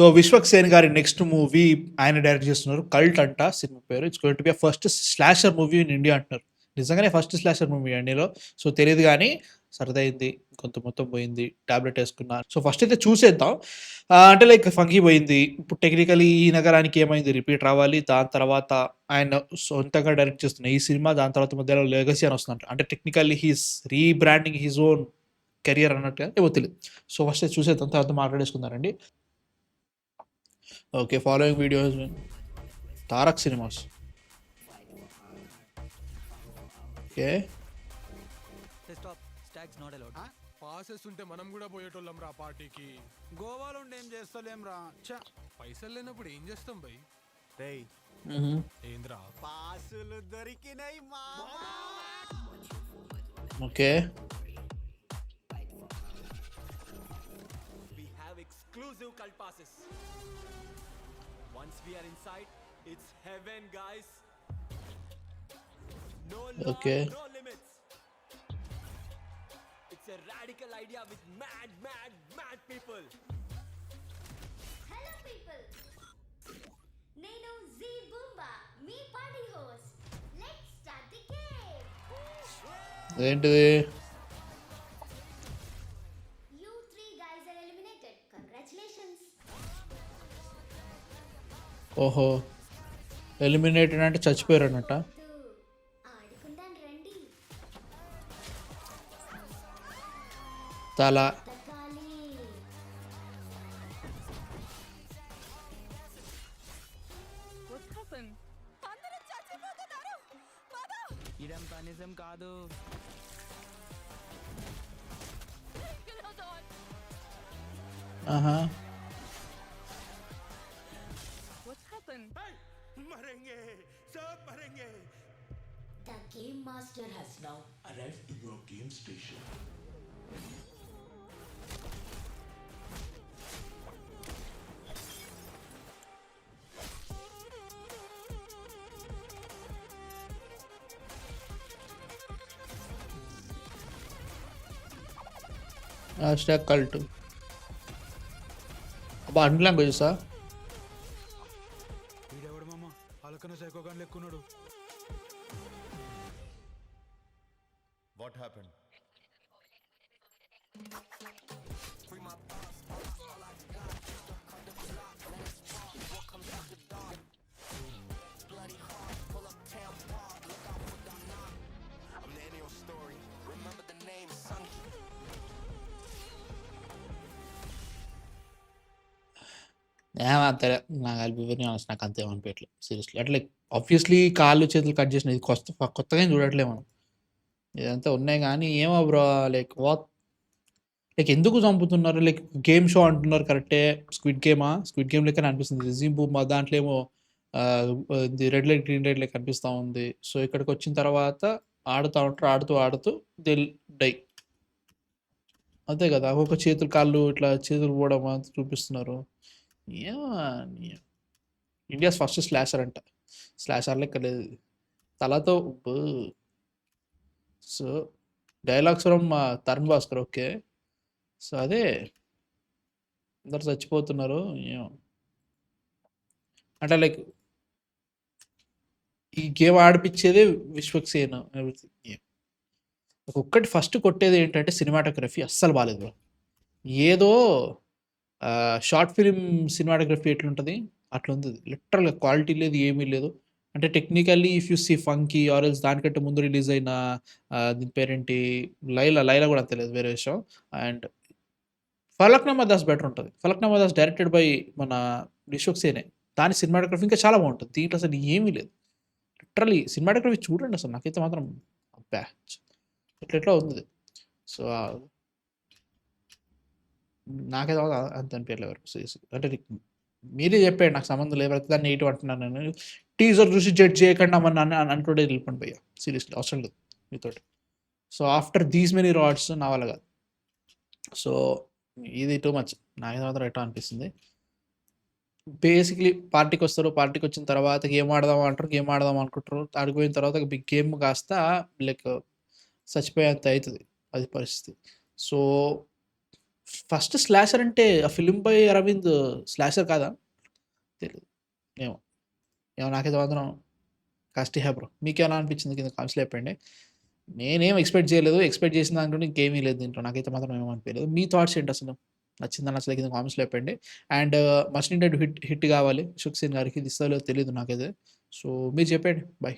So 'Vishwak Sen' గారి next movie ఆయన direct చేస్తున్నారు. 'కల్ట్' అంట సినిమా పేరు. It's going to be first slasher movie in India అంటున్నారు. నిజంగానే ఫస్ట్ స్లాషర్ మూవీ ఇండియాలో. సో తెలీదు గానీ సరదయింది. కొంత మొత్తం పోయింది. టాబ్లెట్ ఏసుకున్నా. సో ఫస్ట్ అయితే చూసేద్దాం. అంటే లైక్ 'ఫంకీ' పోయింది. ఇప్పుడు టెక్నికల్లీ ఈ నగరానికి ఏమైంది రిపీట్ రావాలి. దాని తర్వాత ఆయన సొంతంగా డైరెక్ట్ చేస్తున్న ఈ సినిమా, దాని తర్వాత మధ్యలో 'లెగసీ' అని వస్తుందంట. అంటే technically he's rebranding his own career అన్నట్టుగా ఏమో తెలీదు. సో ఫస్ట్ అయితే చూసేద్దాం. తర్వాత మాట్లాడేసుకుందామండి. Okay. Following videos 'Tarak cinemas'. Okay. Stop stags not allowed. Passes ఉంటే మనం కూడా పోయేటోళ్ళం రా పార్టీకి. గోవాలో ఉండి ఏం చేస్తలేం రా. పైసలు లేనప్పుడు ఏం చేస్తాం బై? రేయ్ ఏంద్రా పాసులు దొరికినాయి మా. Okay. We have exclusive cult passes. Once we are inside, it's heaven, guys. No law, Okay. no limits. It's a radical idea with mad people. Hello people, నేను జీ బూంబా, మీ party host. Let's start the game. ఏంటిది? You three guys are eliminated. Congratulations. ఓహో! Eliminated అంటే చచ్చిపోయారన్నట్ట. ఆడుకుందాం రండి. తల. తకాలి. What happened? అందరూ చచ్చిపోతున్నారు. మదా ఇదంతా నిజం కాదు. hold on. ఆహా! What happened? మరెంగే సబ్ మరెంగే. The game master has now Arrive to your game station. #Cult. అబ్బా! అన్ని లాంగ్వేజెసా? వీడెవడు మామ అలకన సైకోగాన్ లెక్కున్నాడు. What happened? అంతే నాకు అనిపియని నాకు అంత ఏమనిపియట్లేదు సీరియస్లీ. అంటే లైక్ ఆబ్వియస్లీ కాళ్ళు చేతులు కట్ చేసిన ఇది కొత్తగా ఏం చూడట్లే మనం. ఇదంతా ఉన్నాయి కానీ ఏమో బ్రో లైక్ లైక్ ఎందుకు చంపుతున్నారు? లైక్ గేమ్ షో అంటున్నారు కరెక్టే. స్క్విడ్ గేమ్ లెక్కనే అనిపిస్తుంది. రిజ్యూమ్ మా దాంట్లో ఏమో రెడ్ లైట్ గ్రీన్ లైట్ లెక్క అనిపిస్తూ ఉంది. సో ఇక్కడికి వచ్చిన తర్వాత ఆడుతూ ఉంటారు. ఆడుతూ దే డై. అంతే కదా. ఒక్కొక్క చేతులు కాళ్ళు ఇట్లా చేతులు పోవడం అంతా చూపిస్తున్నారు. ఏమో ఇండియాస్ ఫస్ట్ స్లాషర్ అంట. స్లాషర్ లెక్క లేదు. తలతో so dialogues from Tarun Bhaskar. Okay. So అదే అందరు చచ్చిపోతున్నారు. ఏమో అంటే లైక్ ఈ గేమ్ ఆడిపించేదే విశ్వక్ సేన్. ఒక్కటి ఫస్ట్ కొట్టేది ఏంటంటే సినిమాటోగ్రఫీ అస్సలు బాలేదు బ్రో. ఏదో షార్ట్ ఫిల్మ్ సినిమాటోగ్రఫీ ఎట్లుంటుంది అట్లా ఉంది. లిటరల్గా క్వాలిటీ లేదు, ఏమీ లేదు. అంటే technically if you see 'funky' or else దానికంటే ముందు రిలీజ్ అయిన దీని పేరేంటి 'లైలా' కూడా అంత లేదు, వేరే విషయం. అండ్ 'ఫలక్నామా దాస్' బెటర్ ఉంటుంది. 'ఫలక్నామా దాస్' డైరెక్టెడ్ బై మన విశ్వక్ సేనే. దాని సినిమాటోగ్రఫీ ఇంకా చాలా బాగుంటుంది. దీంట్లో అసలు ఏమీ లేదు. లిటరల్లీ సినిమాటోగ్రఫీ చూడండి అసలు. నాకైతే మాత్రం అబ్బా ఎట్లా ఉంది. సో నాకైతే అంత అనిపించలేదు వరకు సీరియస్లీ. అంటే మీరే చెప్పాడు నాకు సంబంధం లేదు, దాన్ని నెగిటివ్ అంటున్నాను నేను. టీజర్ చూసి జడ్జ్ చేయకుండా అంటుండే వెళ్ళిపోండి భయ్య. సీరియస్లీ అవసరం లేదు మీతోటి. So after these many rods నా వల్ల కాదు. సో ఇది టూ మచ్. నాకైతే మాత్రం ఎటో అనిపిస్తుంది. బేసిక్లీ పార్టీకి వస్తారు. పార్టీకి వచ్చిన తర్వాత గేమ్ ఆడదాం అంటారు. గేమ్ ఆడదాం అనుకుంటారు. ఆడిపోయిన తర్వాత బిగ్ గేమ్ కాస్త లైక్ చచ్చిపోయేంత అవుతుంది అది పరిస్థితి. సో ఫస్ట్ స్లాషర్ అంటే ఆ ఫిలిం బై అరవింద్ స్లాషర్ కాదా? తెలీదు. ఏమో. నాకైతే మాత్రం కాస్టి హే బ్రో. మీకెలా అనిపించింది కింద కామెంట్స్‌లో చెప్పండి. నేనేం ఎక్స్‌పెక్ట్ చేయలేదు. ఎక్స్‌పెక్ట్ చేసిన దాంట్లో ఇంకేమీ లేదు దీంట్లో. నాకైతే మాత్రం ఏమి అనిపియలేదు. మీ థాట్స్ ఏంటి అసలు? నచ్చిందా? నచ్చలేదా? కింద కామెంట్స్‌లో చెప్పండి. అండ్ మస్ట్ నీడెడ్ హిట్ కావాలి 'షుక్ సేన్' గారికి. ఇది ఇస్తారో లేదో తెలీదు నాకైతే. సో మీరు చెప్పండి. బై.